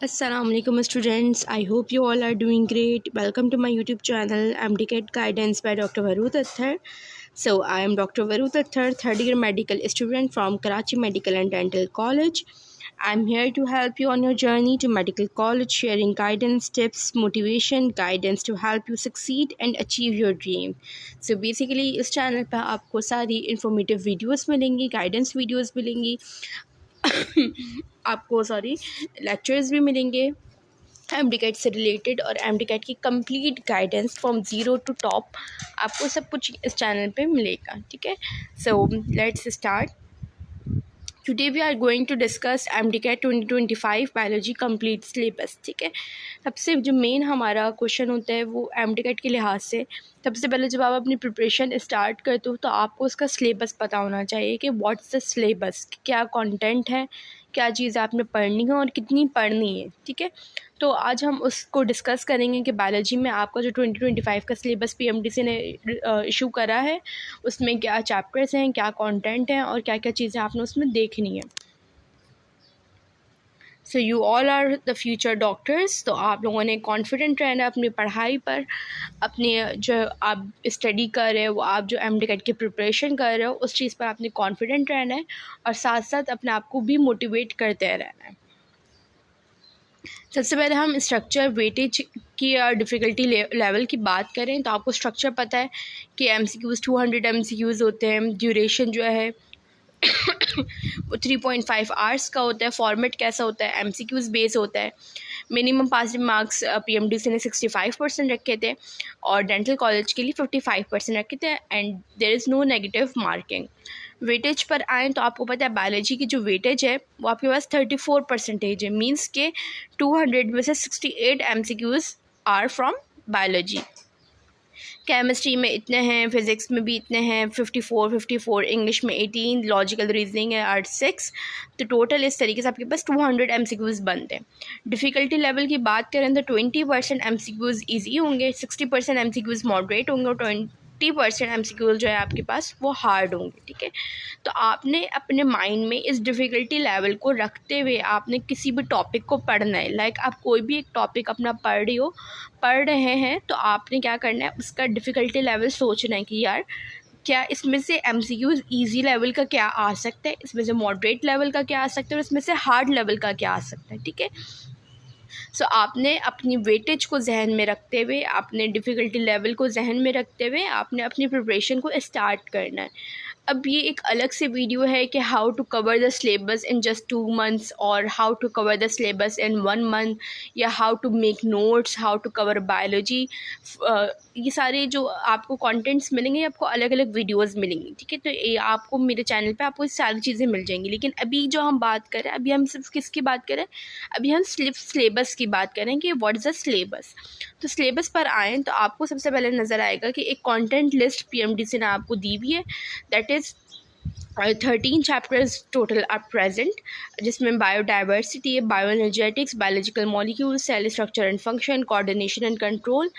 Assalamualaikum students. I hope you all are doing great. Welcome to my YouTube channel MDCAT Guidance by Dr. Varut Atthar. So I am Dr. Varut Atthar, third year medical student from Karachi Medical and Dental College. I'm here to help you on your journey to medical college, sharing guidance, tips, motivation, guidance to help you succeed and achieve your dream. So basically इस channel पर आपको सारी informative videos मिलेंगी, guidance videos मिलेंगी आपको lectures भी मिलेंगे MDCAT से रिलेटेड और एमडीकैट की complete guidance from zero to top आपको सब कुछ इस चैनल पे मिलेगा। ठीक है, so let's start. Today we are going to discuss MDCAT 2025 biology complete syllabus. ठीक है, सबसे जो मेन हमारा क्वेश्चन होता है वो एमडीकैट के लिहाज से सबसे पहले जब आप अपनी प्रिपरेशन स्टार्ट करते हो तो आपको उसका सिलेबस पता होना चाहिए कि व्हाट्स द सिलेबस, क्या कंटेंट है, क्या चीज़ आपने पढ़नी है और कितनी पढ़नी है। ठीक है, तो आज हम उसको डिस्कस करेंगे कि बायोलॉजी में आपका जो 2025 का सिलेबस पीएमडीसी ने इशू करा है उसमें क्या चैप्टर्स हैं, क्या कंटेंट है और क्या क्या चीज़ें आपने उसमें देखनी है। So you all are the future doctors. तो आप लोगों ने कॉन्फिडेंट रहना है अपनी पढ़ाई पर, अपने जो आप स्टडी कर रहे हो, आप जो एमडीकैट की प्रिपरेशन कर रहे हो उस चीज़ पर आपने कॉन्फिडेंट रहना है और साथ साथ अपने आप को भी मोटिवेट करते रहना है। सबसे पहले हम स्ट्रक्चर वेटेज की डिफ़िकल्टी लेवल की बात करें तो आपको स्ट्रक्चर पता है कि MCQs 200 MCQs होते हैं। ड्यूरेशन जो है वो 3.5 आवर्स का होता है। फॉर्मेट कैसा होता है, MCQs बेस होता है। मिनिमम पासिंग मार्क्स PMDC ने 65% रखे थे और डेंटल कॉलेज के लिए 55% रखे थे and there is no negative marking. Weightage पर आएँ तो आपको पता है बायोलॉजी की जो वेटेज है वो आपके पास 34% है। मीन्स के 200 में से 68 MCQs are from biology. Chemistry में इतने हैं, फिज़िक्स में भी इतने हैं 54, इंग्लिश में 18, लॉजिकल रीजनिंग है आर्ट 6। तो टोटल इस तरीके से आपके पास 200 MCQs बनते हैं। डिफ़िकल्टी लेवल की बात करें तो 20% MCQs ईजी होंगे, 60% MCQs मॉडरेट होंगे और 20% MCQs जो है आपके पास वो हार्ड होंगे। ठीक है, तो आपने अपने माइंड में इस डिफ़िकल्टी लेवल को रखते हुए आपने किसी भी टॉपिक को पढ़ना है। लाइक आप कोई भी एक टॉपिक अपना पढ़ रहे हैं तो आपने क्या करना है, उसका डिफ़िकल्टी लेवल सोचना है कि यार क्या इसमें से MCQs ईजी लेवल का क्या आ सकता है, इसमें से मॉडरेट लेवल का क्या आ सकता है और इसमें से हार्ड लेवल का क्या आ सकता है। ठीक है, सो आपने अपनी वेटेज को जहन में रखते हुए, आपने डिफ़िकल्टी लेवल को जहन में रखते हुए आपने अपनी प्रिपरेशन को स्टार्ट करना है। अब ये एक अलग से वीडियो है कि how to cover the syllabus in just 2 months और how to cover the syllabus in 1 month या how to make notes, how to cover biology. ये सारे जो आपको कंटेंट्स मिलेंगे आपको अलग अलग वीडियोस मिलेंगी। ठीक है, तो ये आपको मेरे चैनल पे आपको ये सारी चीज़ें मिल जाएंगी। लेकिन अभी जो हम बात करें, अभी हम सिर्फ किसकी बात करें, अभी हम सिलेबस की बात करें कि व्हाट इज़ द सिलेबस। तो सिलेबस पर आएँ तो आपको सबसे पहले नज़र आएगा कि एक कंटेंट लिस्ट PMDC ने आपको दी हुई है। That is 13 chapters total are present, जिसमें बायोडाइवर्सिटी है, bioenergetics, biological molecules, cell structure and function, coordination and control,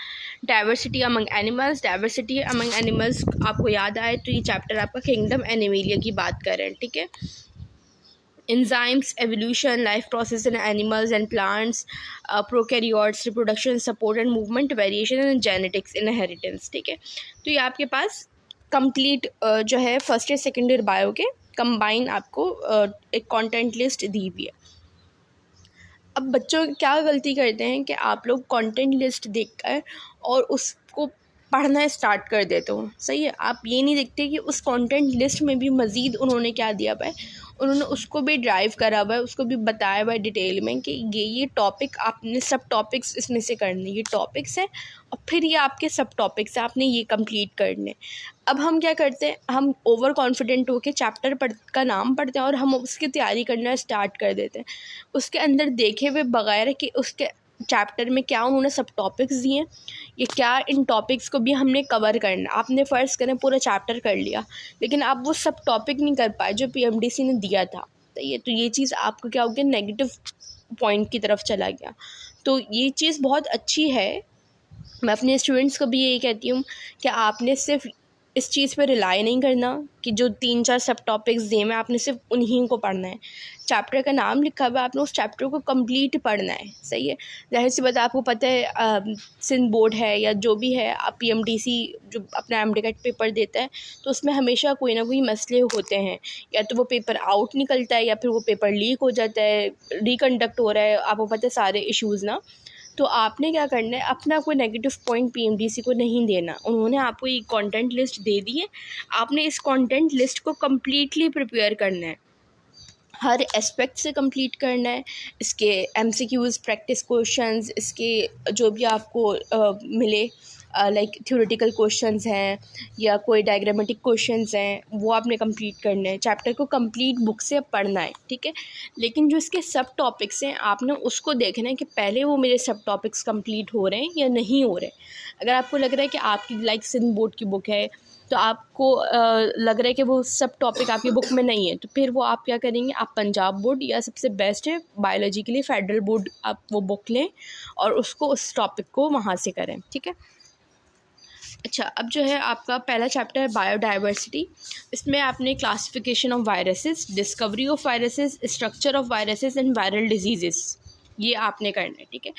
diversity among animals. Diversity among animals आपको याद आए तो ये चैप्टर आपका किंगडम एनिमेलिया की बात कर रहे हैं। ठीक है, enzymes, evolution, life process in animals and plants, prokaryotes, reproduction, support and movement, variation and genetics, inheritance। ठीक है, तो ये आपके पास कंप्लीट जो है first year second year bio के कंबाइन आपको एक कंटेंट लिस्ट दी हुई है। अब बच्चों क्या गलती करते हैं कि आप लोग कंटेंट लिस्ट देखकर और उसको पढ़ना स्टार्ट कर देते हो। सही है, आप ये नहीं देखते कि उस कंटेंट लिस्ट में भी मज़ीद उन्होंने क्या दिया हुआ है, उन्होंने उसको भी ड्राइव करा हुआ है, उसको भी बताया हुआ है डिटेल में कि ये टॉपिक आपने सब टॉपिक्स इसमें से करने, ये टॉपिक्स हैं और फिर ये आपके सब टॉपिक्स हैं, आपने ये कंप्लीट करने। अब हम क्या करते हैं, हम ओवर कॉन्फिडेंट होकर चैप्टर का नाम पढ़ते हैं और हम उसकी तैयारी करना स्टार्ट कर देते हैं उसके अंदर देखे हुए बगैर कि उसके चैप्टर में क्या उन्होंने सब टॉपिक्स दिए हैं, ये क्या इन टॉपिक्स को भी हमने कवर करना। आपने फ़र्ज़ करें पूरा चैप्टर कर लिया लेकिन आप वो सब टॉपिक नहीं कर पाए जो PMDC ने दिया था, तो ये चीज़ आपको क्या हो गया, नेगेटिव पॉइंट की तरफ चला गया। तो ये चीज़ बहुत अच्छी है, मैं अपने स्टूडेंट्स को भी यही कहती हूँ कि आपने सिर्फ इस चीज़ पे रिलाई नहीं करना कि जो 3-4 सब टॉपिक्स दिए मैं आपने सिर्फ उन्हीं को पढ़ना है। चैप्टर का नाम लिखा हुआ है, आपने उस चैप्टर को कंप्लीट पढ़ना है, सही है। ज़ाहिर सी बात है, आपको पता है सिंध बोर्ड है या जो भी है, आप पीएमडीसी जो अपना एमडीकैट पेपर देता है तो उसमें हमेशा कोई ना कोई मसले होते हैं, या तो वो पेपर आउट निकलता है या फिर वो पेपर लीक हो जाता है, रिकंडक्ट हो रहा है, आपको पता है सारे इश्यूज़ ना। तो आपने क्या करना है, अपना कोई नेगेटिव पॉइंट पीएमडीसी को नहीं देना। उन्होंने आपको ये कंटेंट लिस्ट दे दी है, आपने इस कंटेंट लिस्ट को कम्प्लीटली प्रिपेयर करना है, हर एस्पेक्ट से कंप्लीट करना है। इसके एमसीक्यूज़, प्रैक्टिस क्वेश्चंस, इसके जो भी आपको मिले लाइक थ्योरेटिकल क्वेश्चंस हैं या कोई डायग्रामेटिक क्वेश्चंस हैं, वो आपने कंप्लीट करना है। चैप्टर को कंप्लीट बुक से पढ़ना है, ठीक है। लेकिन जो इसके सब टॉपिक्स हैं, आपने उसको देखना है कि पहले वो मेरे सब टॉपिक्स कंप्लीट हो रहे हैं या नहीं हो रहे। अगर आपको लग रहा है कि आपकी लाइक सिंध बोर्ड की बुक है तो आपको लग रहा है कि वो सब टॉपिक आपकी बुक में नहीं है, तो फिर वो आप क्या करेंगे, आप पंजाब बोर्ड या सबसे बेस्ट है बायोलॉजी के लिए फेडरल बोर्ड, आप वो बुक लें और उसको उस टॉपिक को वहाँ से करें, ठीक है। अच्छा, अब जो है आपका पहला चैप्टर है बायोडाइवर्सिटी। इसमें आपने classification of viruses, discovery of viruses, structure of viruses and viral diseases, ये आपने करना है, ठीक है।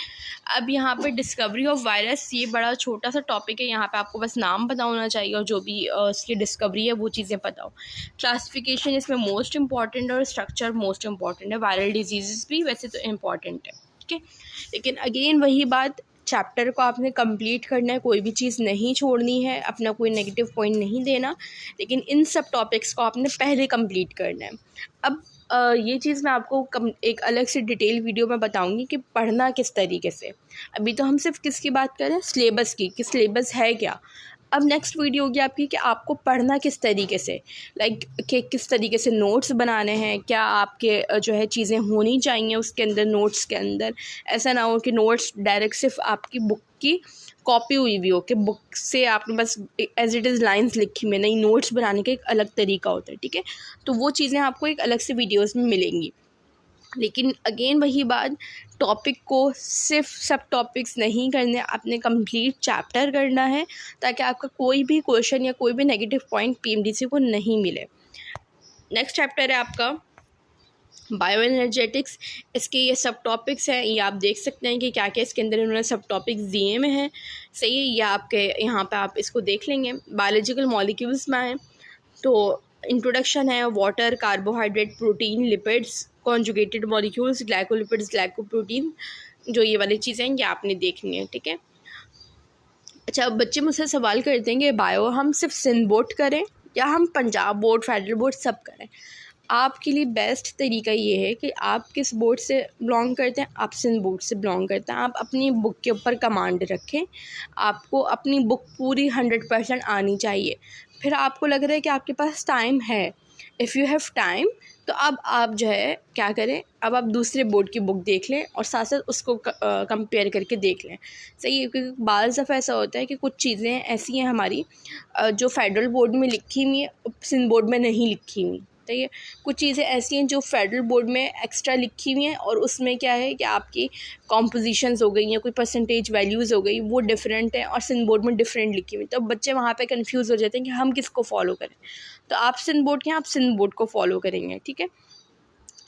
अब यहाँ पे डिस्कवरी ऑफ वायरस, ये बड़ा छोटा सा टॉपिक है, यहाँ पे आपको बस नाम पता होना चाहिए और जो भी इसकी डिस्कवरी है वो चीज़ें पता हो। क्लासिफिकेशन इसमें मोस्ट इंपॉर्टेंट और स्ट्रक्चर मोस्ट इंपॉर्टेंट है। वायरल डिजीज़ भी वैसे तो इम्पॉर्टेंट है, ठीक है। लेकिन अगेन वही बात, चैप्टर को आपने कंप्लीट करना है, कोई भी चीज़ नहीं छोड़नी है, अपना कोई नेगेटिव पॉइंट नहीं देना, लेकिन इन सब टॉपिक्स को आपने पहले कंप्लीट करना है। अब ये चीज़ मैं आपको एक अलग से डिटेल वीडियो में बताऊंगी कि पढ़ना किस तरीके से। अभी तो हम सिर्फ किसकी बात करें, सिलेबस की, कि सिलेबस है क्या। अब नेक्स्ट वीडियो होगी आपकी कि आपको पढ़ना किस तरीके से, लाइक कि किस तरीके से नोट्स बनाने हैं, क्या आपके जो है चीज़ें होनी चाहिए उसके अंदर, नोट्स के अंदर। ऐसा ना हो कि नोट्स डायरेक्ट सिर्फ आपकी बुक की कॉपी हुई भी हो, कि बुक से आपने बस एज इट इज़ लाइंस लिखी में नहीं, नोट्स बनाने का एक अलग तरीका होता है, ठीक है। तो वो चीज़ें आपको एक अलग से वीडियोज़ में मिलेंगी। लेकिन अगेन वही बात, टॉपिक को सिर्फ सब टॉपिक्स नहीं करने, आपने कंप्लीट चैप्टर करना है ताकि आपका कोई भी क्वेश्चन या कोई भी नेगेटिव पॉइंट पीएमडीसी को नहीं मिले। नेक्स्ट चैप्टर है आपका बायो एनर्जेटिक्स। इसके ये सब टॉपिक्स हैं, ये आप देख सकते हैं कि क्या क्या इसके अंदर इन्होंने सब टॉपिक्स दिए में हैं, सही है। ये आपके यहाँ पे आप इसको देख लेंगे। बायोलॉजिकल मॉलिक्यूल्स में है तो इंट्रोडक्शन है, water, carbohydrate, protein, lipids, conjugated molecules, glycolipids, glycoprotein, जो ये वाली चीज़ें हैं ये आपने देखनी है, ठीक है। अच्छा, अब बच्चे मुझसे सवाल करते हैं कि बायो हम सिर्फ सिंध बोर्ड करें या हम पंजाब बोर्ड, फेडरल बोर्ड सब करें। आपके लिए बेस्ट तरीका ये है कि आप किस बोर्ड से बिलोंग करते हैं, आप सिंध बोर्ड से बिलोंग करते हैं, आप अपनी बुक के ऊपर कमांड रखें, आपको अपनी बुक पूरी 100% आनी चाहिए। फिर आपको लग रहा है कि आपके पास टाइम है, इफ़ यू हैव टाइम, तो अब आप जो है क्या करें, अब आप दूसरे बोर्ड की बुक देख लें और साथ साथ उसको कंपेयर करके देख लें, सही है। क्योंकि बाज़ दफ़ा ऐसा होता है कि कुछ चीज़ें ऐसी हैं हमारी जो फेडरल बोर्ड में लिखी हुई हैं, सिंध बोर्ड में नहीं लिखी हुई, सही है। कुछ चीज़ें ऐसी हैं जो फेडरल बोर्ड में एक्स्ट्रा लिखी हुई हैं और उसमें क्या है कि आपकी कॉम्पोजिशंस हो गई या कोई परसेंटेज वैल्यूज़ हो गई, वो डिफरेंट है और सिंध बोर्ड में डिफरेंट लिखी हुई, तो बच्चे वहाँ पे कंफ्यूज हो जाते हैं कि हम किसको फॉलो करें। तो आप सिंध बोर्ड के हैं, आप सिंध बोर्ड को फॉलो करेंगे, ठीक है।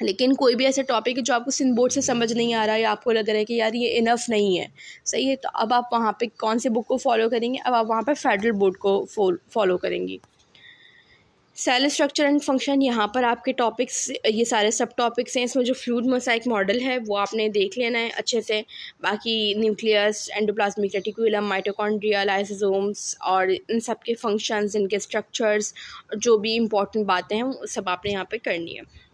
लेकिन कोई भी ऐसा टॉपिक है जो आपको सिंध बोर्ड से समझ नहीं आ रहा है या आपको लग रहा है कि यार ये इनफ नहीं है, सही है, तो अब आप वहाँ पे कौन से बुक को फॉलो करेंगे, अब आप वहाँ पे फेडरल बोर्ड को फॉलो करेंगी। सेल स्ट्रक्चर एंड फंक्शन, यहाँ पर आपके टॉपिक्स ये सारे सब टॉपिक्स हैं। इसमें जो फ्लूइड मोज़ाइक मॉडल है वो आपने देख लेना है अच्छे से। बाकी nucleus, endoplasmic reticulum, mitochondria, lysosomes और इन सब के फंक्शंस, इनके स्ट्रक्चर्स, जो भी इंपॉर्टेंट बातें हैं वो सब आपने यहाँ पे करनी है।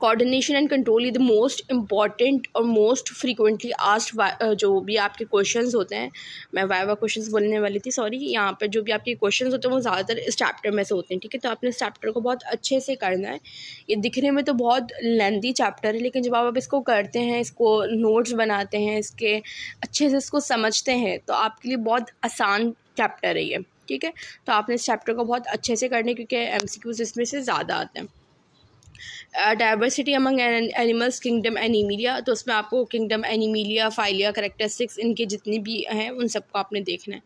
कोऑर्डिनेशन एंड कंट्रोल, ये द मोस्ट इंपॉर्टेंट और मोस्ट फ्रीक्वेंटली आस्क्ड जो भी आपके क्वेश्चंस होते हैं, मैं वाइवा क्वेश्चंस बोलने वाली थी, सॉरी, यहाँ पर जो भी आपके क्वेश्चंस होते हैं वो ज़्यादातर इस चैप्टर में से होते हैं, ठीक है। तो आपने इस चैप्टर को बहुत अच्छे से करना है। ये दिखने में तो बहुत लेंथी चैप्टर है, लेकिन जब आप इसको करते हैं, इसको नोट्स बनाते हैं, इसके अच्छे से इसको समझते हैं, तो आपके लिए बहुत आसान चैप्टर है ये, ठीक है। तो आपने इस चैप्टर को बहुत अच्छे से करना है क्योंकि MCQs इसमें से ज़्यादा आते हैं। डाइवर्सिटी अमंग एनिमल्स किंगडम एनीमिलिया, तो उसमें आपको किंगडम एनीमिलिया, फाइलिया, करैक्टरिस्टिक्स इनके जितनी भी हैं उन सबको आपने देखना है।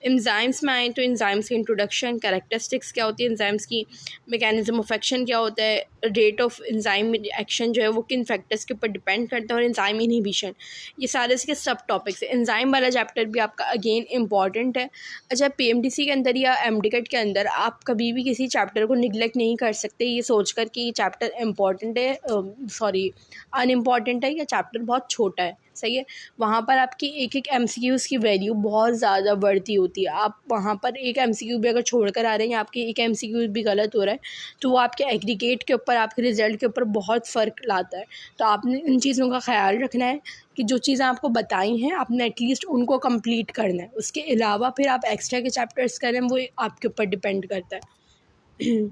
एंजाइम्स में आए तो एंजाइम्स की इंट्रोडक्शन, करैक्टरिस्टिक्स क्या होती है एंजाइम्स की, मैकेनिज्म ऑफ एक्शन क्या होता है, रेट ऑफ एंजाइम एक्शन जो है वो किन फैक्टर्स के ऊपर डिपेंड करता है, और एंजाइम इनहिबिशन, ये सारे इसके सब टॉपिक्स है। एंजाइम वाला चैप्टर भी आपका अगेन इंपॉर्टेंट है। अच्छा, पीएमडीसी के अंदर या एमडीकेट के अंदर आप कभी भी किसी चैप्टर को निगलेक्ट नहीं कर सकते ये सोच कर कि ये चैप्टर इम्पॉर्टेंट है, सॉरी अनइम्पॉर्टेंट है, या चैप्टर बहुत छोटा है, सही है। वहाँ पर आपकी एक एक एमसीक्यूज़ की वैल्यू बहुत ज़्यादा बढ़ती होती है। आप वहाँ पर एक एमसीक्यू भी अगर छोड़ कर आ रहे हैं या आपकी एक एमसीक्यू भी गलत हो रहा है तो वो आपके एग्रीगेट के ऊपर, आपके रिज़ल्ट के ऊपर बहुत फ़र्क लाता है। तो आपने इन चीज़ों का ख्याल रखना है कि जो चीज़ें आपको बताई हैं आपने एटलीस्ट उनको कंप्लीट करना है। उसके अलावा फिर आप एक्स्ट्रा के चैप्टर्स करें वो आपके ऊपर डिपेंड करता है।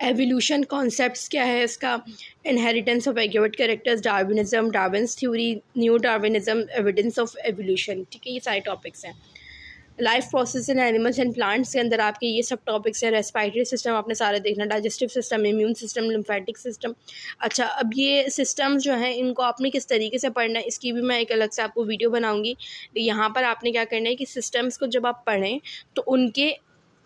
एवोल्यूशन कॉन्सेप्ट्स क्या है इसका, inheritance of acquired characters, Darwinism, Darwin's theory, new Darwinism, evidence of evolution, ठीक है, ये सारे टॉपिक्स हैं। Life process in animals and plants के अंदर आपके ये सब टॉपिक्स हैं। रेस्पिरेटरी सिस्टम आपने सारे देखना, digestive system, immune system, lymphatic system. अच्छा, अब ये सिस्टम जो हैं इनको आपने किस तरीके से पढ़ना है इसकी भी मैं एक अलग से आपको वीडियो बनाऊंगी। यहाँ पर आपने क्या करना है कि सिस्टम्स को जब आप पढ़ें तो उनके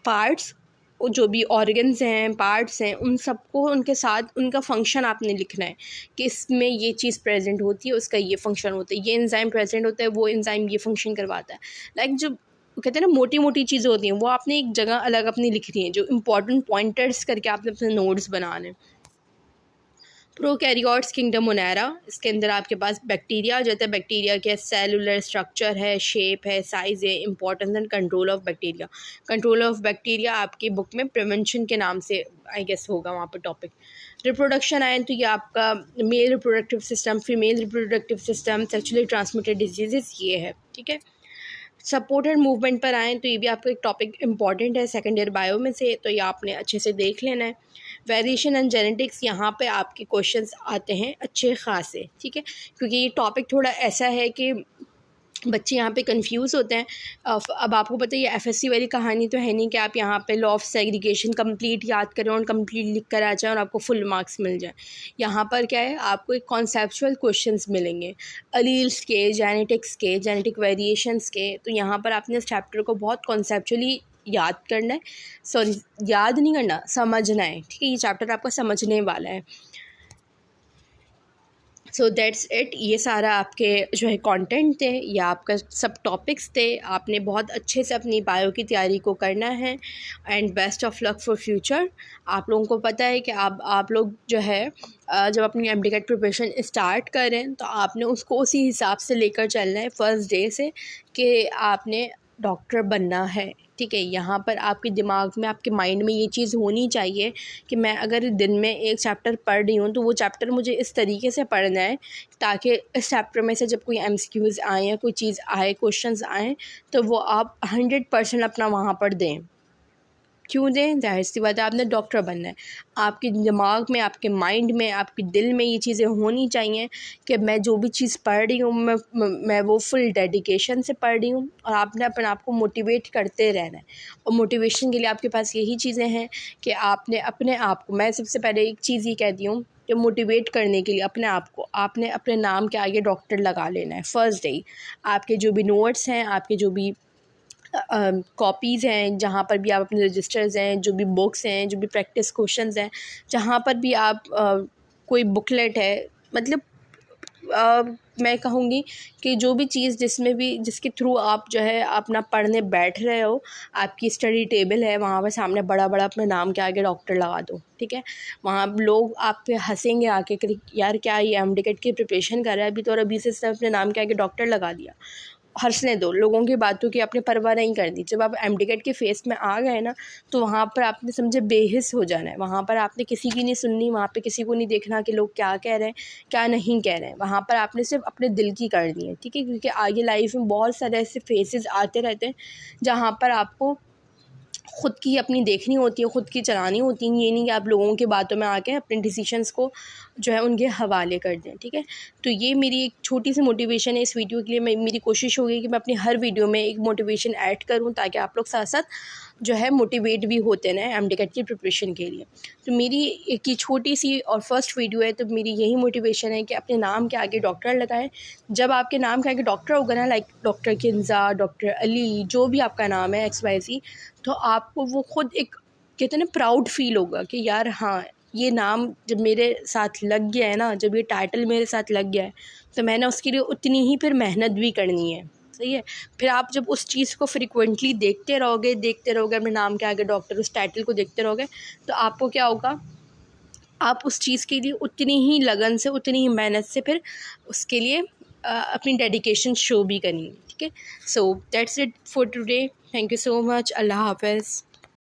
पार्ट्स, जो भी ऑर्गन्स हैं, पार्ट्स हैं, उन सबको उनके साथ उनका फंक्शन आपने लिखना है कि इसमें ये चीज़ प्रेजेंट होती है, उसका ये फंक्शन होता है, ये एंजाइम प्रेजेंट होता है, वो एंजाइम ये फंक्शन करवाता है। लाइक जो कहते हैं ना मोटी मोटी चीज़ें होती हैं वो आपने एक जगह अलग अपनी लिखनी है, जो इंपॉर्टेंट पॉइंटर्स करके आपने अपने नोट्स बनाने। प्रोकैरियोट्स किंगडम मोनेरा, इसके अंदर आपके पास बैक्टीरिया जो है, बैक्टीरिया के सेलुलर स्ट्रक्चर है, शेप है, साइज़ है, importance and control of bacteria. Control of bacteria आपकी बुक में प्रिवेंशन के नाम से आई गेस होगा वहाँ पर टॉपिक। रिप्रोडक्शन आए तो ये आपका male reproductive system, female reproductive system, sexually transmitted disease, ये है, ठीक है। सपोर्टेड मूवमेंट पर आएँ तो ये भी आपका एक टॉपिक इंपॉर्टेंट है सेकेंड ईयर बायो में से, तो ये आपने अच्छे से देख लेना है। वेरिएशन एंड जेनेटिक्स, यहाँ पे आपके क्वेश्चंस आते हैं अच्छे खासे, ठीक है, क्योंकि ये टॉपिक थोड़ा ऐसा है कि बच्चे यहाँ पे कंफ्यूज होते हैं। अब आपको पता है ये एफएससी वाली कहानी तो है नहीं कि आप यहाँ पे लॉ ऑफ सेग्रीगेशन कंप्लीट याद करें और कंप्लीट लिख कर आ जाएं और आपको फुल मार्क्स मिल जाएं। यहाँ पर क्या है, आपको एक कॉन्सेप्चुअल क्वेश्चंस मिलेंगे अलील्स के, जेनेटिक्स के, जेनेटिक वेरिएशंस के। तो यहाँ पर आपने इस चैप्टर को बहुत कॉन्सेप्चुअली याद करना है, सॉरी याद नहीं करना, समझना है, ठीक है। ये चैप्टर आपको समझने वाला है। सो दैट्स इट, ये सारा आपके जो है कंटेंट थे, या आपका सब टॉपिक्स थे। आपने बहुत अच्छे से अपनी बायो की तैयारी को करना है and best of luck for future. आप लोगों को पता है कि आप लोग जो है जब अपनी एमडीकेट प्रिपरेशन स्टार्ट करें तो आपने उसको उसी हिसाब से लेकर चलना है फर्स्ट डे से कि आपने डॉक्टर बनना है, ठीक है। यहाँ पर आपके दिमाग में, आपके माइंड में ये चीज़ होनी चाहिए कि मैं अगर दिन में एक चैप्टर पढ़ रही हूँ तो वो चैप्टर मुझे इस तरीके से पढ़ना है ताकि इस चैप्टर में से जब कोई एमसीक्यूज़ आए या कोई चीज़ आए, क्वेश्चंस आएँ, तो वो आप 100% अपना वहाँ पर दें। क्यों दें? ज़ाहिर सी बात है आपने डॉक्टर बनना है। आपके दिमाग में, आपके माइंड में, आपके दिल में ये चीज़ें होनी चाहिए कि मैं जो भी चीज़ पढ़ रही हूँ मैं वो फुल डेडिकेशन से पढ़ रही हूँ, और आपने अपने आप को मोटिवेट करते रहना है। और मोटिवेशन के लिए आपके पास यही चीज़ें हैं कि आपने अपने आप को, मैं सबसे पहले एक चीज़ ये कहती हूँ कि मोटिवेट करने के लिए अपने आप को आपने अपने नाम के आगे डॉक्टर लगा लेना है फर्स्ट डे। आपके जो भी नोट्स हैं, आपके जो भी कॉपीज़ हैं, जहाँ पर भी आप अपने रजिस्टर्स हैं, जो भी बुक्स हैं, जो भी प्रैक्टिस क्वेश्चंस हैं, जहाँ पर भी आप कोई बुकलेट है, मतलब मैं कहूँगी कि जो भी चीज़ जिसके थ्रू आप जो है अपना पढ़ने बैठ रहे हो, आपकी स्टडी टेबल है, वहाँ पर सामने बड़ा बड़ा अपने नाम के आगे डॉक्टर लगा दो, ठीक है। वहाँ लोग आप पे हंसेंगे आके कि यार क्या ये एमडीकेट की प्रिपरेशन कर रहा है अभी तो, और अभी से इसने अपने नाम के आगे डॉक्टर लगा दिया। हंसने दो, लोगों की बातों की आपने परवाह नहीं करनी। जब आप एमडीकेट के फेस में आ गए ना तो वहाँ पर आपने समझे बेहिस हो जाना है। वहाँ पर आपने किसी की नहीं सुननी, वहाँ पे किसी को नहीं देखना कि लोग क्या कह रहे हैं क्या नहीं कह रहे हैं। वहाँ पर आपने सिर्फ अपने दिल की करनी है, ठीक है, क्योंकि आगे लाइफ में बहुत सारे ऐसे फेसेस आते रहते हैं जहाँ पर आपको ख़ुद की अपनी देखनी होती है, ख़ुद की चलानी होती है। ये नहीं कि आप लोगों की बातों में आके अपने डिसीजंस को जो है उनके हवाले कर दें, ठीक है। तो ये मेरी एक छोटी सी मोटिवेशन है इस वीडियो के लिए। मेरी कोशिश होगी कि मैं अपनी हर वीडियो में एक मोटिवेशन ऐड करूं ताकि आप लोग साथ साथ जो है मोटिवेट भी होते रहें एमडीकैट की प्रिपरेशन के लिए। तो मेरी एक ये छोटी सी और फर्स्ट वीडियो है, तो मेरी यही मोटिवेशन है कि अपने नाम के आगे डॉक्टर लगाएं। जब आपके नाम के आगे डॉक्टर होगा ना, लाइक डॉक्टर किन्ज़ा, डॉक्टर अली, जो भी आपका नाम है XYZ, तो आपको वो खुद एक कहते हैं ना प्राउड फील होगा कि यार हाँ, ये नाम जब मेरे साथ लग गया है ना, जब ये टाइटल मेरे साथ लग गया है, तो मैंने उसके लिए उतनी ही फिर मेहनत भी करनी है, सही है। फिर आप जब उस चीज़ को फ्रिक्वेंटली देखते रहोगे अपने नाम के आगे डॉक्टर उस टाइटल को देखते रहोगे, तो आपको क्या होगा, आप उस चीज़ के लिए उतनी ही लगन से, उतनी ही मेहनत से फिर उसके लिए अपनी डेडिकेशन शो भी करेंगे, ठीक है। So that's it for today. Thank you so much. अल्लाह हाफ़िज़।